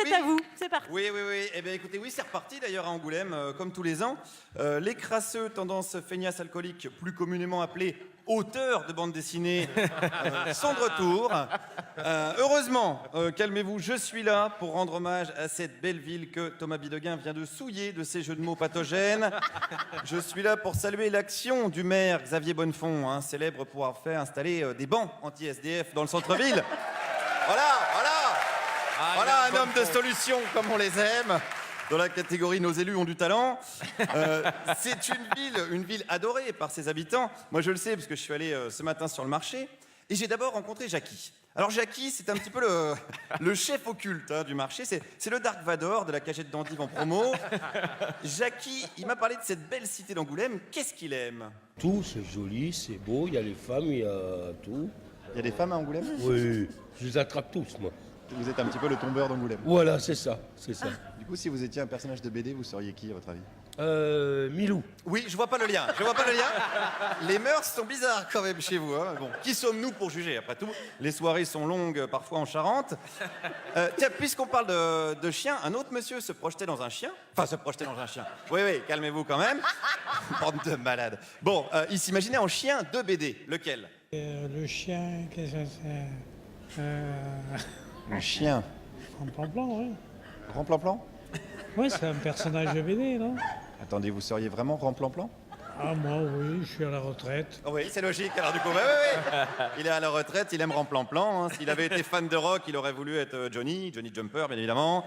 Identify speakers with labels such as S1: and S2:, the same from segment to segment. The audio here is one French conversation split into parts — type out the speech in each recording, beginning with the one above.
S1: C'est à vous, c'est parti.
S2: Oui, oui, oui. Eh bien, écoutez, oui, c'est reparti d'ailleurs à Angoulême, comme tous les ans. Les crasseux, tendance feignasse alcoolique, plus communément appelés auteurs de bandes dessinées, sont de retour. Heureusement, calmez-vous, je suis là pour rendre hommage à cette belle ville que Thomas Bidegain vient de souiller de ses jeux de mots pathogènes. Je suis là pour saluer l'action du maire Xavier Bonnefond, hein, célèbre pour avoir fait installer des bancs anti-SDF dans le centre-ville. Voilà, voilà. Voilà un homme de solution comme on les aime. Dans la catégorie nos élus ont du talent. C'est une ville adorée par ses habitants. Moi je le sais parce que je suis allé ce matin sur le marché et j'ai d'abord rencontré Jackie. Alors Jackie, c'est un petit peu le chef occulte du marché. C'est le Dark Vador de la cagette d'endive en promo. Jackie, il m'a parlé de cette belle cité d'Angoulême. Qu'est-ce qu'il aime?
S3: Tout, c'est joli, c'est beau, il y a les femmes, il y a tout.
S2: Il y a des femmes à Angoulême?
S3: Oui, je les attrape tous, moi.
S2: Vous êtes un petit peu le tombeur d'Angoulême.
S3: Voilà, c'est ça, c'est ça.
S2: Du coup, si vous étiez un personnage de BD, vous seriez qui à votre avis?
S3: Milou.
S2: Oui, je vois pas le lien. Je vois pas le lien. Les mœurs sont bizarres quand même chez vous. Hein. Bon, qui sommes-nous pour juger après tout? Les soirées sont longues, parfois en Charente. Tiens, puisqu'on parle de chien, un autre monsieur se projetait dans un chien. Enfin, se projetait dans un chien. Oui, oui, calmez-vous quand même. Bande de malades. Bon, il s'imaginait en chien de BD. Lequel?
S4: Le chien, qu'est-ce que c'est
S2: Un chien.
S4: Plan, oui.
S2: Remplan-plan?
S4: Oui, c'est un personnage de BD, non?
S2: Attendez, vous seriez vraiment Remplan-plan?
S4: Ah, moi, oui, je suis à la retraite.
S2: Oui, c'est logique. Alors du coup, oui, oui, oui. Il est à la retraite, il aime Remplan-plan. Hein. S'il avait été fan de rock, il aurait voulu être Johnny Jumper, bien évidemment.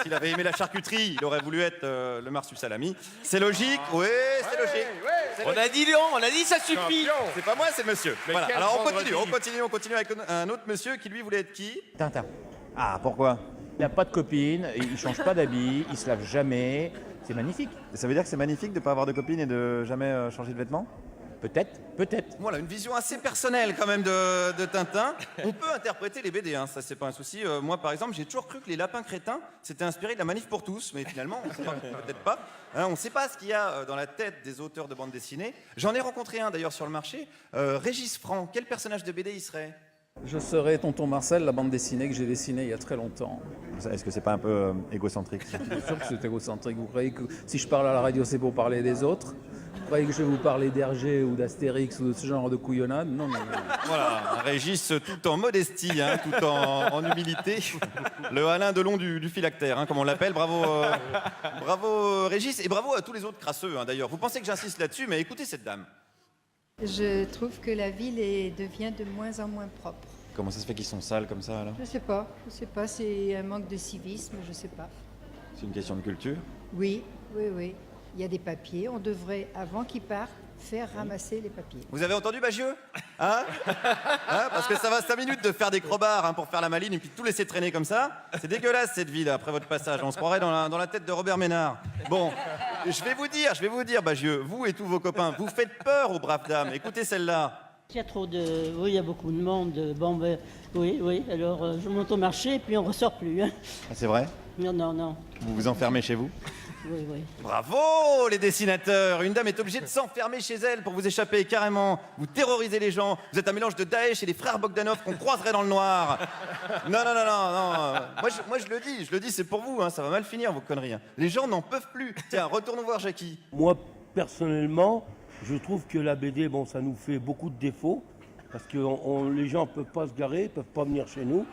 S2: S'il avait aimé la charcuterie, il aurait voulu être le Marsu Salami. C'est logique, oui, c'est logique. C'est
S5: On
S2: logique.
S5: a dit Léon, on a dit ça suffit.
S2: C'est pas moi, c'est monsieur.
S5: Mais
S2: Voilà.
S5: quel
S2: Alors
S5: vendredi.
S2: on continue avec un autre monsieur qui lui voulait être qui?
S6: Tintin.
S2: Ah, pourquoi?
S6: Il n'a pas de copine, il change pas d'habit, il se lave jamais. C'est magnifique.
S2: Ça veut dire que c'est magnifique de ne pas avoir de copine et de jamais changer de vêtements?
S6: Peut-être, peut-être.
S2: Voilà, une vision assez personnelle quand même de Tintin. On peut interpréter les BD, hein, ça c'est pas un souci. Moi par exemple, j'ai toujours cru que les lapins crétins s'étaient inspirés de la manif pour tous, mais finalement, on sait pas, peut-être pas. Hein, on ne sait pas ce qu'il y a dans la tête des auteurs de bande dessinée. J'en ai rencontré un d'ailleurs sur le marché, Régis Franc. Quel personnage de BD il serait?
S7: Je serais Tonton Marcel, la bande dessinée que j'ai dessinée il y a très longtemps.
S2: Est-ce que c'est pas un peu égocentrique?
S7: Bien sûr que c'est égocentrique. Vous croyez que si je parle à la radio, c'est pour parler des autres? Vous croyez que je vais vous parler d'Hergé ou d'Astérix ou de ce genre de couillonnade? Non, non, non.
S2: Voilà, un Régis tout en modestie, hein, tout en humilité. Le Alain Delon du phylactère, hein, comme on l'appelle. Bravo, bravo Régis, et bravo à tous les autres crasseux, hein, d'ailleurs. Vous pensez que j'insiste là-dessus, mais écoutez cette dame.
S8: Je trouve que la ville devient de moins en moins propre.
S2: Comment ça se fait qu'ils sont sales comme ça, alors?
S8: Je sais pas, c'est un manque de civisme, je sais pas.
S2: C'est une question de culture?
S8: Oui, oui, oui. Il y a des papiers, on devrait, avant qu'ils partent, faire ramasser les papiers.
S2: Vous avez entendu, Bagieux? Hein? Hein? Parce que ça va 5 minutes de faire des crobards pour faire la maline et puis de tout laisser traîner comme ça. C'est dégueulasse cette ville après votre passage. On se croirait dans la tête de Robert Ménard. Bon, je vais vous dire, Bagieux, vous et tous vos copains, vous faites peur aux braves dames. Écoutez celle-là.
S9: Il y a trop de... Oui, il y a beaucoup de monde. Bon, ben, oui, oui. Alors, je monte au marché et puis on ressort plus. Hein.
S2: Ah, c'est vrai?
S9: Non, non, non.
S2: Vous vous enfermez chez vous?
S9: Oui, oui.
S2: Bravo les dessinateurs! Une dame est obligée de s'enfermer chez elle pour vous échapper carrément. Vous terrorisez les gens. Vous êtes un mélange de Daesh et les frères Bogdanov qu'on croiserait dans le noir. Non, non, non, non, non. Moi je le dis, c'est pour vous, hein, ça va mal finir vos conneries. Hein. Les gens n'en peuvent plus. Tiens, retournons voir Jackie.
S3: Moi, personnellement, je trouve que la BD, bon, ça nous fait beaucoup de défauts, parce que les gens ne peuvent pas se garer, ne peuvent pas venir chez nous.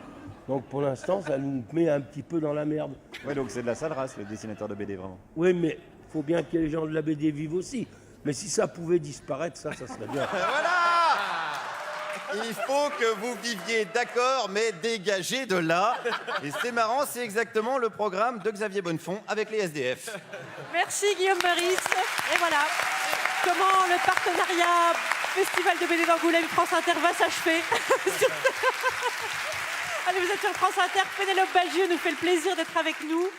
S3: Donc pour l'instant, ça nous met un petit peu dans la merde.
S2: Ouais, donc c'est de la sale race, le dessinateur de BD, vraiment.
S3: Oui, mais il faut bien que les gens de la BD vivent aussi. Mais si ça pouvait disparaître, ça serait bien.
S2: Voilà! Il faut que vous viviez d'accord, mais dégagez de là. Et c'est marrant, c'est exactement le programme de Xavier Bonnefond avec les SDF.
S1: Merci Guillaume Meurice. Et voilà comment le partenariat Festival de BD d'Angoulême France Inter va s'achever. Allez, vous êtes sur France Inter. Pénélope Bagieux nous fait le plaisir d'être avec nous.